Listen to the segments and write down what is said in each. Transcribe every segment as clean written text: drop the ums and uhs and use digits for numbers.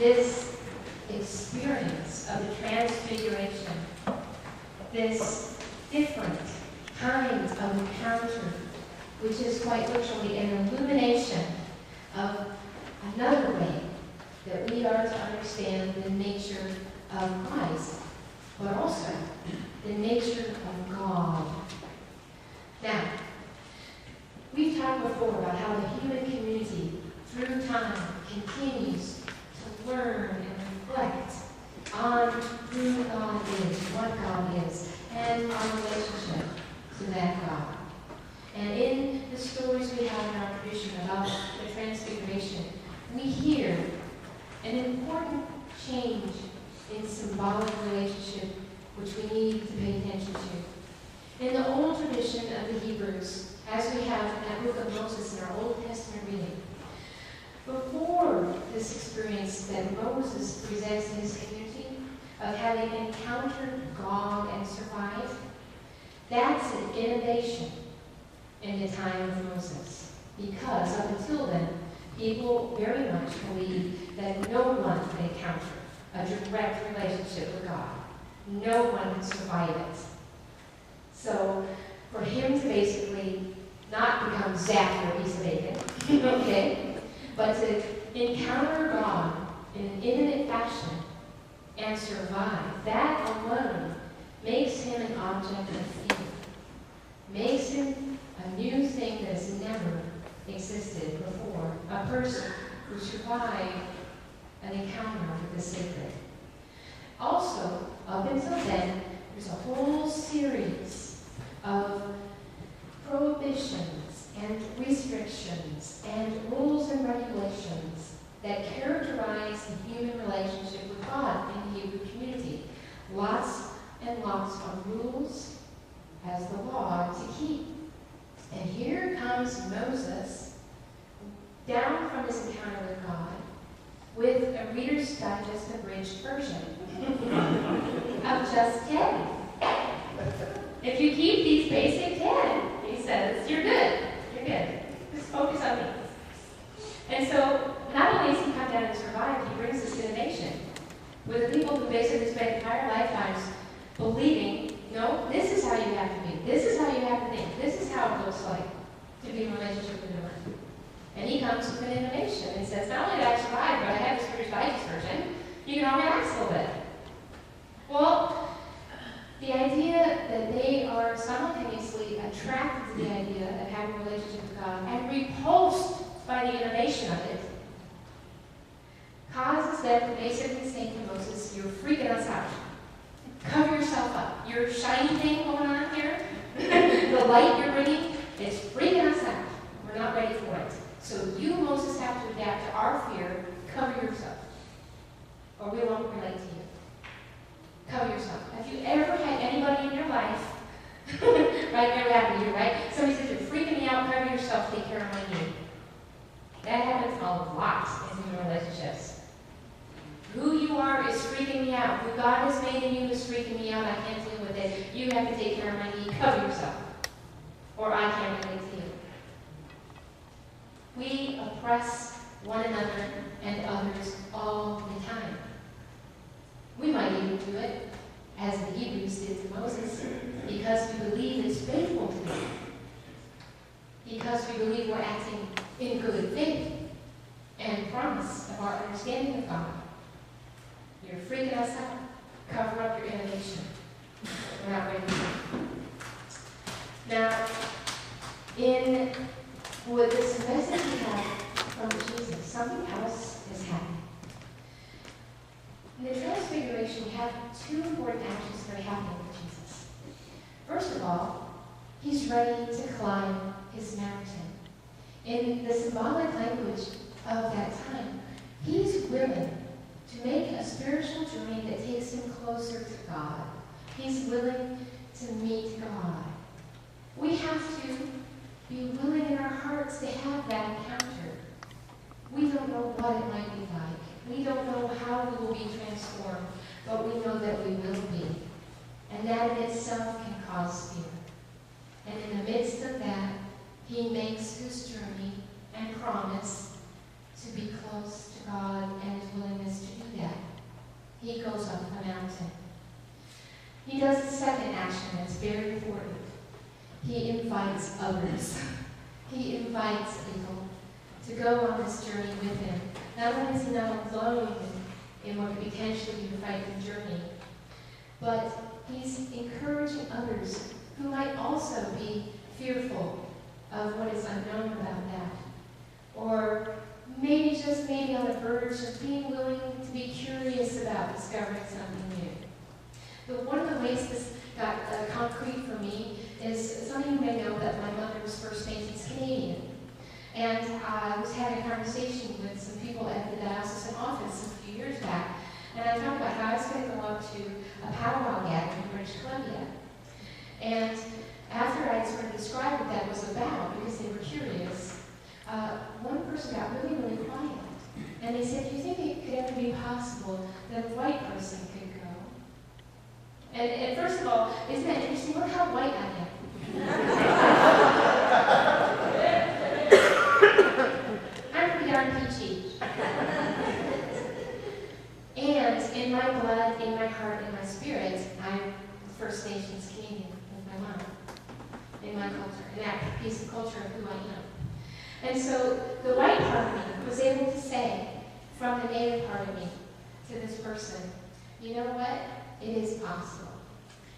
this experience of the transfiguration, this different kind of encounter, which is quite literally an illumination of another way that we are to understand the nature of Christ, but also the nature of God. Now, we've talked before about how the human community, through time, continues to learn and reflect on who God is, what God is, and our relationship to that God. And in the stories we have in our tradition about the Transfiguration, we hear an important change in symbolic relationship which we need to pay attention to. In the old tradition of the Hebrews, as we have in that book of Moses in our Old Testament reading, before this experience that Moses presents in his community of having encountered God and survived, that's an innovation in the time of Moses. Because up until then, people very much believed that no one could encounter a direct relationship with God. No one could survive it. So for him to basically not become zapped or a piece of bacon, okay, but to encounter God in an intimate fashion and survive, that alone makes him an object of fear. Makes him a new thing that has never existed before. A person who survived an encounter with the sacred. Also, up until then, there's a whole series of prohibitions and restrictions and rules and regulations that characterize the human relationship with God in the Hebrew community. Lots and lots of rules as the law to keep. And here comes Moses, down from his encounter with God, with a Reader's Digest abridged version of just 10. If you keep these basic 10, he says, you're good. You're good. Just focus on me. And so, not only has he come down and survived, he brings this innovation with the people who basically spent entire lifetimes believing, no, this is how you have to be. This is how you have to think. This is how it looks like to be in a relationship with the Lord. And he comes with an innovation and says, not only did I survive, but I have this Reader's Digest version. You can all relax a little bit. Well, the idea that they are simultaneously attracted to the idea of having a relationship with God and repulsed by the innovation of it causes them to basically say to Moses, you're freaking us out. Cover yourself up. Your shiny thing going on here, the light you're bringing, is freaking us out. We're not ready for it. So you, Moses, have to adapt to our fear. Cover yourself. Or we won't relate to you. Cover yourself. Have you ever had anybody in your life, right, never happened to you, right? Somebody says, you're freaking me out, cover yourself, take care of my need. That happens a lot in human relationships. Who you are is freaking me out. Who God has made in you is freaking me out. I can't deal with it. You have to take care of my need. Cover yourself. Or I can't relate to you. We oppress one another and others all the time. We might even do it, as the Hebrews did to Moses, because we believe it's faithful to them. Because we believe we're acting in good faith and promise of our understanding of God. You're freaking us out. Cover up your innovation. We're not ready for it. Now, with this message we have from Jesus, something else is happening. In the Transfiguration, we have two important actions that are happening with Jesus. First of all, he's ready to climb his mountain. In the symbolic language of that time, he's willing to make a spiritual journey that takes him closer to God. He's willing to meet God. We have to be willing in our hearts to have that encounter. We don't know what it might be like. We don't know how we will be transformed, but we know that we will be. And that in itself can cause fear. And in the midst of that, he makes his journey and promise to be close to God and his willingness to do he goes up the mountain. He does the second action that's very important. He invites others. He invites people to go on this journey with him. Not only is he not alone in what could potentially be a frightening journey, but he's encouraging others who might also be fearful of what is unknown about that. Or maybe on the verge of being willing to be curious about discovering something new. But one of the ways this got concrete for me is, some of you may know that my mother was First Nations Canadian. And I was having a conversation with some people at the diocesan office a few years back, and I talked about how I was going to go up to a powwow gathering in British Columbia. And after I sort of described what that was about, because they were curious, one person got really, really quiet. And they said, do you think it could ever be possible that a white person could go? And first of all, isn't that interesting? Look how white I am. I'm pretty darn peachy. And in my blood, in my heart, in my spirit, I'm First Nations Canadian with my mom. In my culture, in that piece of culture of who I am. And so the white part of me was able to say, from the native part of me, to this person, you know what? It is possible.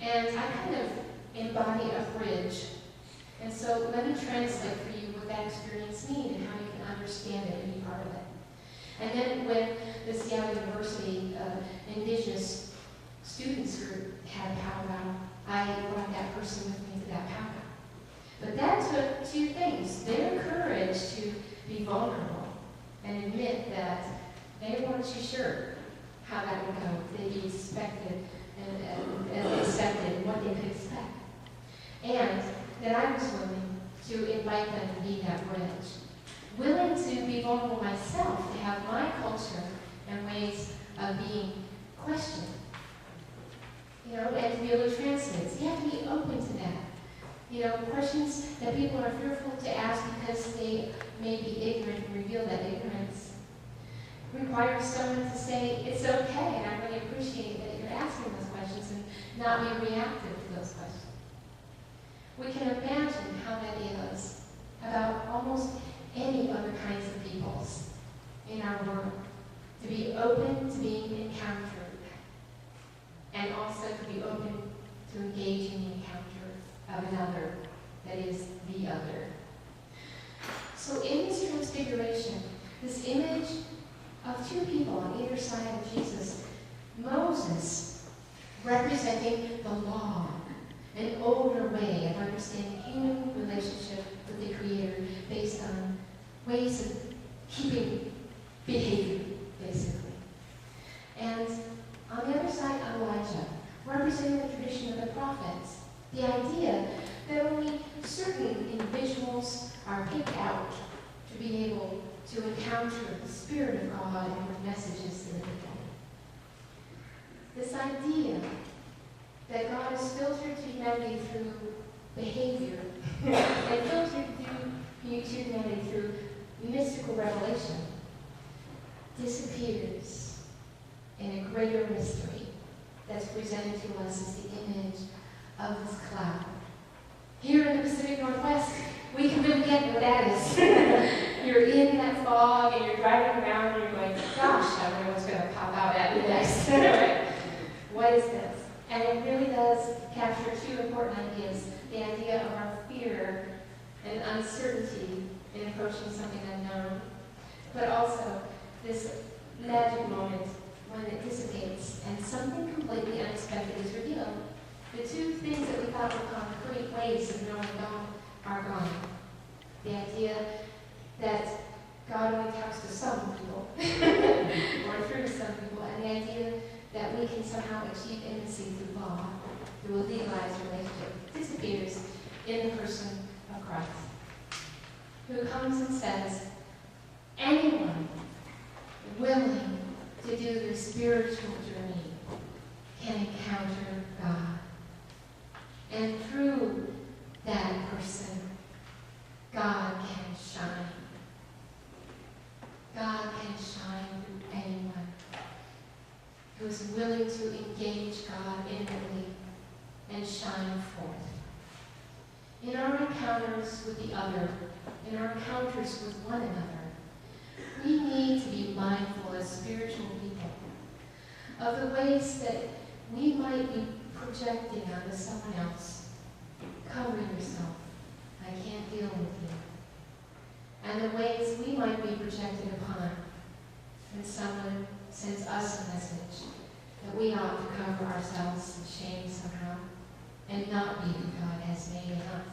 And I kind of embody a bridge. And so let me translate for you what that experience means and how you can understand it and be part of it. And then when the Seattle University Indigenous Students Group had a powwow, I brought that person with me to that powwow. But that took two things: their courage to be vulnerable and admit that they weren't too sure how that would go, they'd be expected and accepted, and what they could expect. And that I was willing to invite them to be that bridge. Willing to be vulnerable myself, to have my culture and ways of being questioned. And to be able to translate. So you have to be open to that. Questions that people are fearful to ask because they may be ignorant, and reveal that ignorance requires someone to say, it's okay, and I really appreciate that you're asking those questions, and not be reactive to those questions. We can imagine how that is about almost any other kinds of peoples in our world. To be open to being encountered, and also to be open to engage in the encounter of another that is the other. So in this transfiguration, this image of two people on either side of Jesus, Moses representing the law, an older way of understanding human relationship with the Creator based on ways of keeping behavior, basically. And on the other side, Elijah, representing the tradition of the prophets, the idea that only certain individuals are picked out to be able to encounter the Spirit of God and bring messages to the people. This idea that God has filtered humanity through behavior and filtered humanity through mystical revelation disappears in a greater mystery that's presented to us as the image of this cloud. Here in the Pacific Northwest, we can really get what that is. You're in that fog and you're driving around and you're going, gosh, I wonder what's going to pop out at me next. Right? What is this? And it really does capture two important ideas. The idea of our fear and uncertainty in approaching something unknown, but also this magic moment when it dissipates and something completely unexpected is revealed. The two things that we thought were concrete ways of knowing God are gone. The idea that God only talks to some people, or through some people, and the idea that we can somehow achieve intimacy through law, through a legalized relationship, disappears in the person of Christ, who comes and says, anyone willing to do the spiritual journey can encounter God. And through that person, God can shine. God can shine through anyone who is willing forth. In our encounters with the other, in our encounters with one another, we need to be mindful as spiritual people of the ways that we might be projecting onto someone else. Cover yourself. I can't deal with you. And the ways we might be projected upon when someone sends us a message that we ought to cover ourselves in shame somehow and not be who God has made in us.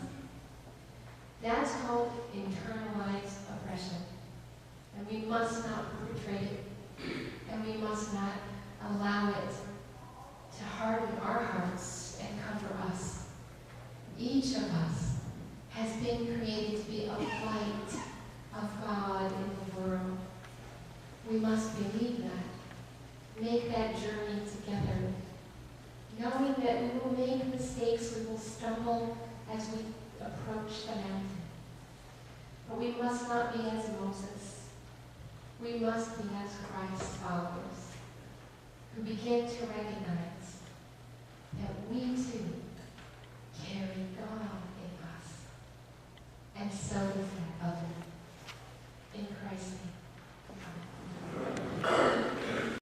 That's called internalized oppression. And we must not perpetrate it, and we must not allow it to harden our hearts and cover us. Each of us has been created to be a light of God in the world. We must believe that. Make that journey together, knowing that we will make mistakes, we will stumble as we approach the mountain. But we must not be as Moses. We must be as Christ's followers, who begin to recognize that we too